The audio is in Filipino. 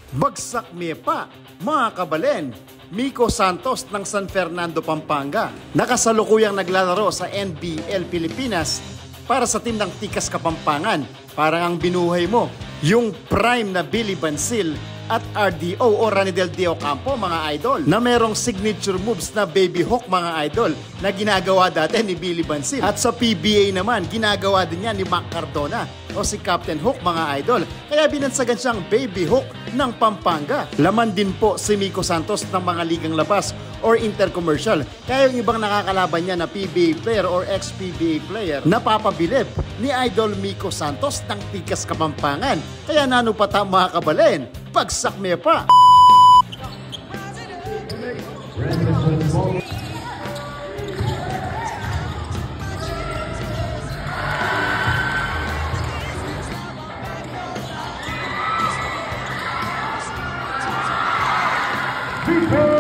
Bagsak Mepa, mga kabalen, Miko Santos ng San Fernando, Pampanga, nakasalukuyang naglalaro sa NBL Pilipinas para sa team ng Tikas Kapampangan. Parang ang binuhay mo, yung prime na Billy Bancil at RDO o Ranidel de Ocampo, mga idol, na merong signature moves na baby hook, mga idol, na ginagawa dati ni Billy Bancil. At sa PBA naman, ginagawa din yan ni Mac Cardona o si Captain Hook, mga idol. Kaya binansagan siyang baby hook ng Pampanga. Laman din po si Miko Santos ng mga ligang labas or intercommercial. Kaya yung ibang nakakalaban niya na PBA player or ex-PBA player, napapabilib ni Idol Miko Santos ng Tikas Kapampangan. Kaya nanupata, mga kabalen, bagsak Mepa. Vitor